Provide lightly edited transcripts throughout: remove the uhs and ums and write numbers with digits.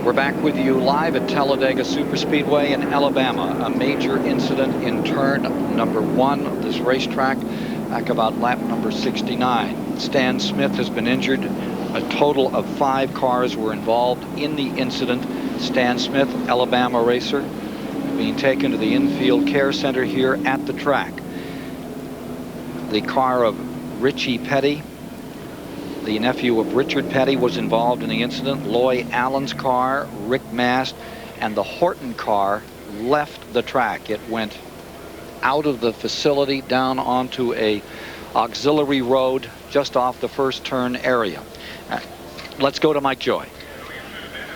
We're back with you live at Talladega Superspeedway in Alabama. A major incident in turn number 1 of this racetrack, back about lap number 69. Stan Smith has been injured. A total of 5 cars were involved in the incident. Stan Smith, Alabama racer, being taken to the infield care center here at the track. The car of Richie Petty, the nephew of Richard Petty, was involved in the incident. Loy Allen's car, Rick Mast, and the Horton car left the track. It went out of the facility down onto a auxiliary road just off the first turn area. Let's go to Mike Joy.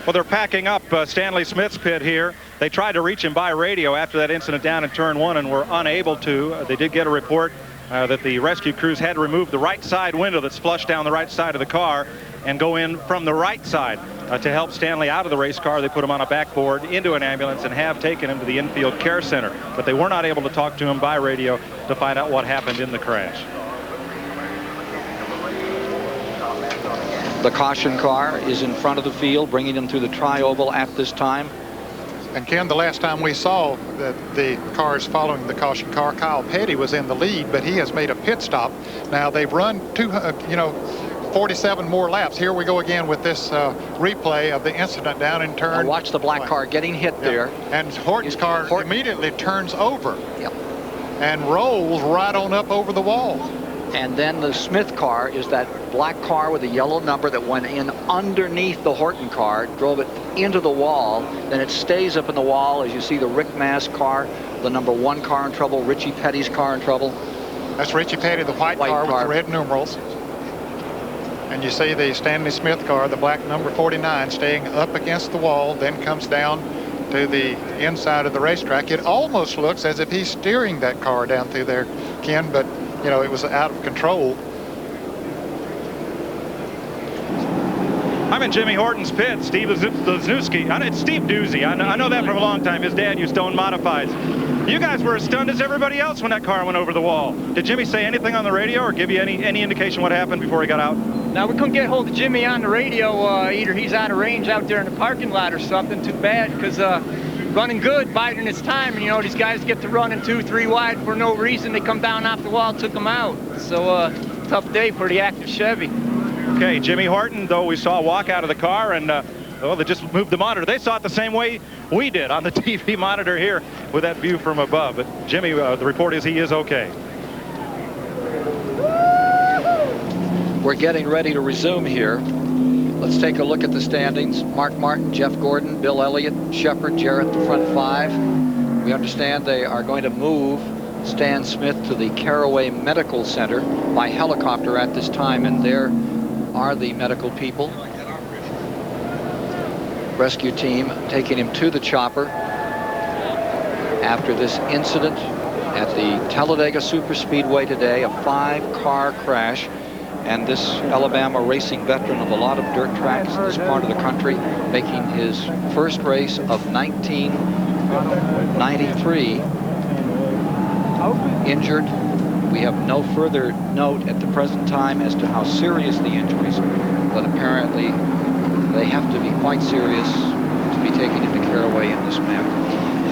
Well, they're packing up Stanley Smith's pit here. They tried to reach him by radio after that incident down in turn 1 and were unable to. They did get a report that the rescue crews had to remove the right side window that's flushed down the right side of the car and go in from the right side to help Stanley out of the race car. They put him on a backboard into an ambulance and have taken him to the infield care center. But they were not able to talk to him by radio to find out what happened in the crash. The caution car is in front of the field, bringing him through the tri-oval at this time. And Ken, the last time we saw the cars following the caution car, Kyle Petty was in the lead, but he has made a pit stop. Now they've run 47 more laps. Here we go again with this replay of the incident down in turn. Now watch the black car getting hit there. And Horton's car immediately turns over. Yep. And rolls right on up over the wall. And then the Smith car is that black car with a yellow number that went in underneath the Horton car, drove it into the wall, then it stays up in the wall as you see the Rick Mast car, the number 1 car in trouble, Richie Petty's car in trouble. That's Richie Petty, the white car with the red numerals. And you see the Stanley Smith car, the black number 49, staying up against the wall, then comes down to the inside of the racetrack. It almost looks as if he's steering that car down through there, Ken, but you know, it was out of control. I'm in Jimmy Horton's pit. Steve Lesnewski. It's Steve Doozy. I know that from a long time. His dad used to own modifieds. You guys were as stunned as everybody else when that car went over the wall. Did Jimmy say anything on the radio or give you any indication what happened before he got out? No, we couldn't get hold of Jimmy on the radio. Either he's out of range out there in the parking lot or something. Too bad, because running good, biding his time. And, you know, these guys get to running 2-3 wide for no reason. They come down off the wall, took them out. So, tough day for the active Chevy. Okay, Jimmy Horton, though, we saw walk out of the car and, well, they just moved the monitor. They saw it the same way we did on the TV monitor here with that view from above. But Jimmy, the report is he is okay. We're getting ready to resume here. Let's take a look at the standings. Mark Martin, Jeff Gordon, Bill Elliott, Shepard, Jarrett, the front 5. We understand they are going to move Stan Smith to the Caraway Medical Center by helicopter at this time, and there are the medical people. Rescue team taking him to the chopper after this incident at the Talladega Superspeedway today, a 5-car crash. And this Alabama racing veteran of a lot of dirt tracks in this part of the country, making his first race of 1993, injured. We have no further note at the present time as to how serious the injuries, but apparently they have to be quite serious to be taken into Caraway in this manner.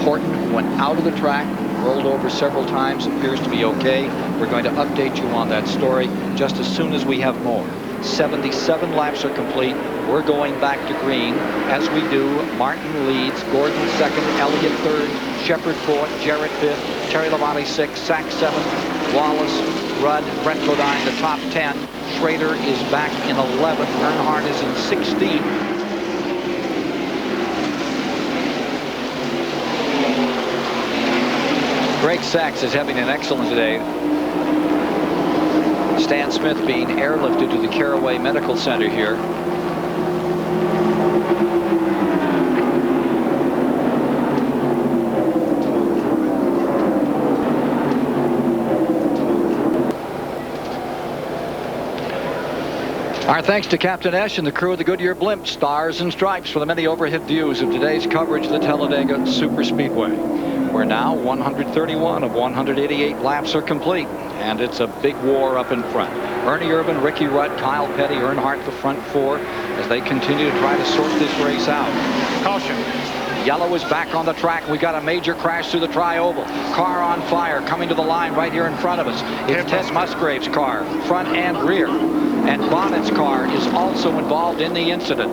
Horton went out of the track, rolled over several times, appears to be okay. We're going to update you on that story just as soon as we have more. 77 laps are complete. We're going back to green. As we do, Martin leads, Gordon 2nd, Elliott 3rd, Shepard 4th, Jarrett 5th, Terry Labonte 6th, Sack 7th, Wallace, Rudd, Brett Bodine, the top 10. Schrader is back in 11th. Earnhardt is in 16th. Greg Sachs is having an excellent day. Stan Smith being airlifted to the Caraway Medical Center here. Our thanks to Captain Esch and the crew of the Goodyear blimp, Stars and Stripes, for the many overhead views of today's coverage of the Talladega Superspeedway. We're now 131 of 188 laps are complete, and it's a big war up in front. Ernie Irvan, Ricky Rudd, Kyle Petty, Earnhardt, the front four, as they continue to try to sort this race out. Caution. Yellow is back on the track. We got a major crash through the tri-oval. Car on fire coming to the line right here in front of us. It's Ted Musgrave's car, front and rear. And Bonnet's car is also involved in the incident.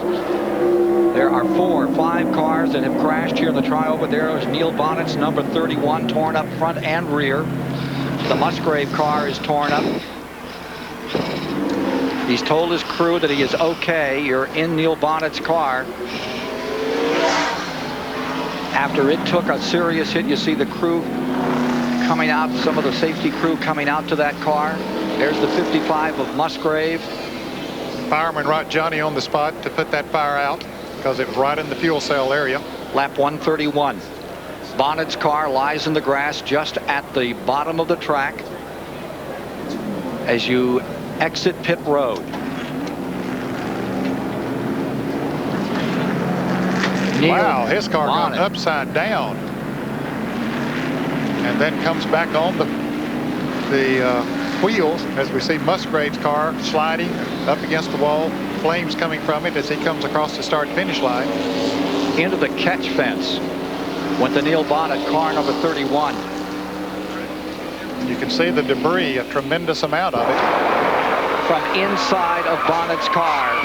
There are 4 or 5 cars that have crashed here in the tri-oval. There is Neil Bonnet's number 31 torn up front and rear. The Musgrave car is torn up. He's told his crew that he is okay. You're in Neil Bonnet's car. After it took a serious hit, you see the crew coming out, some of the safety crew coming out to that car. There's the 55 of Musgrave. Fireman brought Johnny on the spot to put that fire out because it was right in the fuel cell area. Lap 131. Bonnet's car lies in the grass just at the bottom of the track as you exit pit road. Wow, his car got upside down and then comes back on the wheels as we see Musgrave's car sliding up against the wall, flames coming from it as he comes across the start-finish line. Into the catch fence went the Neil Bonnet car number 31. You can see the debris, a tremendous amount of it. From inside of Bonnet's car.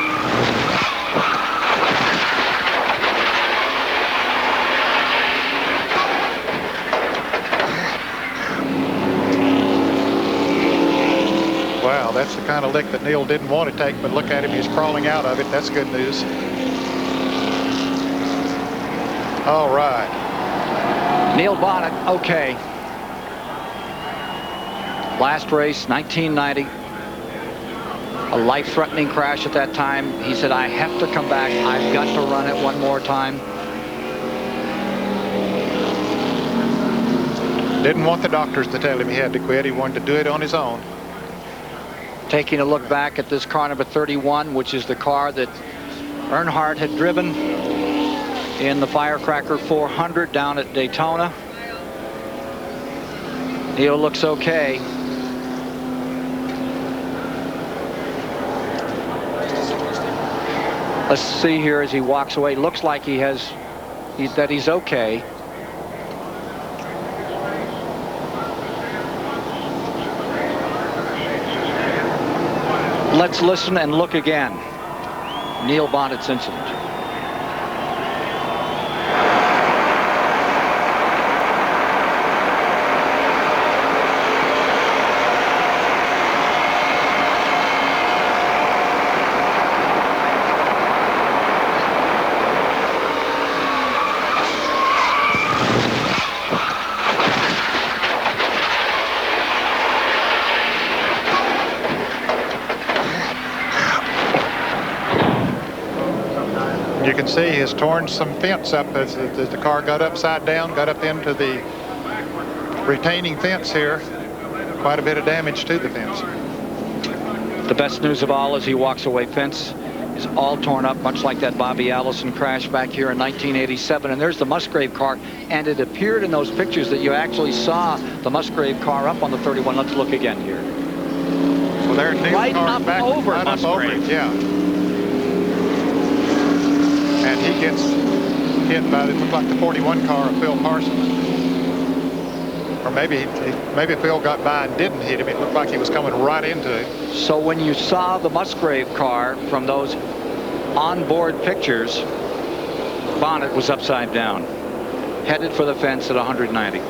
Wow, that's the kind of lick that Neil didn't want to take, but look at him, he's crawling out of it. That's good news. All right. Neil Bonnet, okay. Last race, 1990. A life-threatening crash at that time. He said, I have to come back. I've got to run it one more time. Didn't want the doctors to tell him he had to quit. He wanted to do it on his own. Taking a look back at this car number 31, which is the car that Earnhardt had driven in the Firecracker 400 down at Daytona. Neil looks okay. Let's see here as he walks away. Looks like he's okay. Let's listen and look again. Neil Bonnet's incident. You can see he's torn some fence up as the car got upside down, got up into the retaining fence here. Quite a bit of damage to the fence. The best news of all is he walks away. Fence is all torn up, much like that Bobby Allison crash back here in 1987. And there's the Musgrave car, and it appeared in those pictures that you actually saw the Musgrave car up on the 31. Let's look again here. So there's Neil's right car up back, over right Musgrave. up over it, yeah. And he gets hit by, it looked like the 41 car of Phil Parsons. Or maybe Phil got by and didn't hit him. It looked like he was coming right into it. So when you saw the Musgrave car from those onboard pictures, Bonnet was upside down, headed for the fence at 190.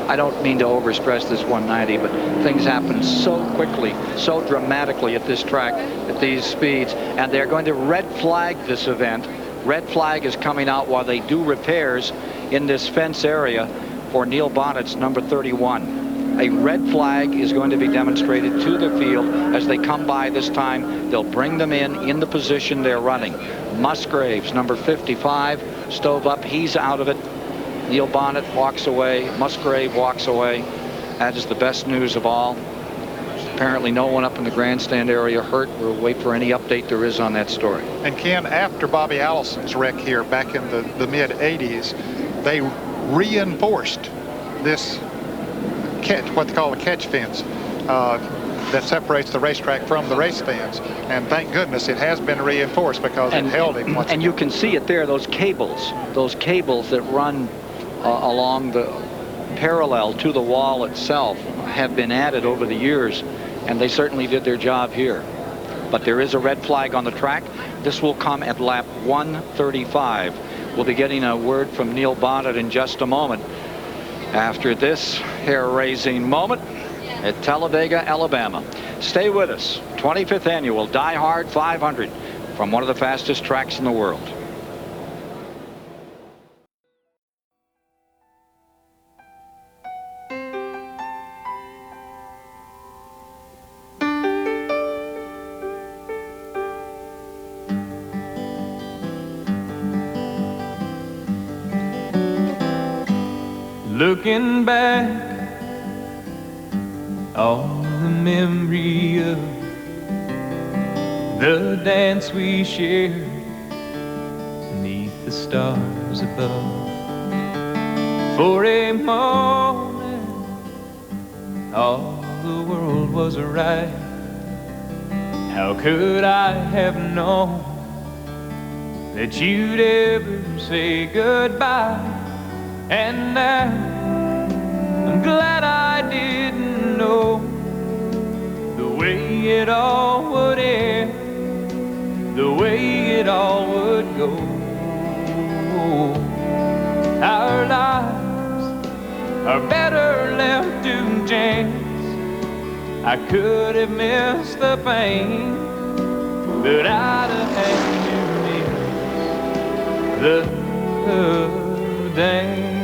I don't mean to overstress this 190, but things happen so quickly, so dramatically at this track, at these speeds, and they're going to red flag this event. Red flag is coming out while they do repairs in this fence area for Neil Bonnet's number 31. A red flag is going to be demonstrated to the field as they come by this time. They'll bring them in the position they're running. Musgrave's number 55 stove up. He's out of it. Neil Bonnet walks away. Musgrave walks away. That is the best news of all. Apparently no one up in the grandstand area hurt. We'll wait for any update there is on that story. And Ken, after Bobby Allison's wreck here back in the mid-80s, they reinforced this catch, what they call a catch fence. that separates the racetrack from the race stands. And thank goodness it has been reinforced because it held him. And you can see it there, those cables that run along the parallel to the wall itself have been added over the years, and they certainly did their job here. But there is a red flag on the track. This will come at lap 135. We'll be getting a word from Neil Bonnet in just a moment after this hair-raising moment at Talladega, Alabama. Stay with us. 25th annual DieHard 500 from one of the fastest tracks in the world. Looking back on the memory of the dance we shared beneath the stars above. For a moment all the world was right. How could I have known that you'd ever say goodbye? And now I'm glad I didn't know the way it all would end, the way it all would go. Our lives are better left to chance. I could have missed the pain, but I'd have had to miss the dance.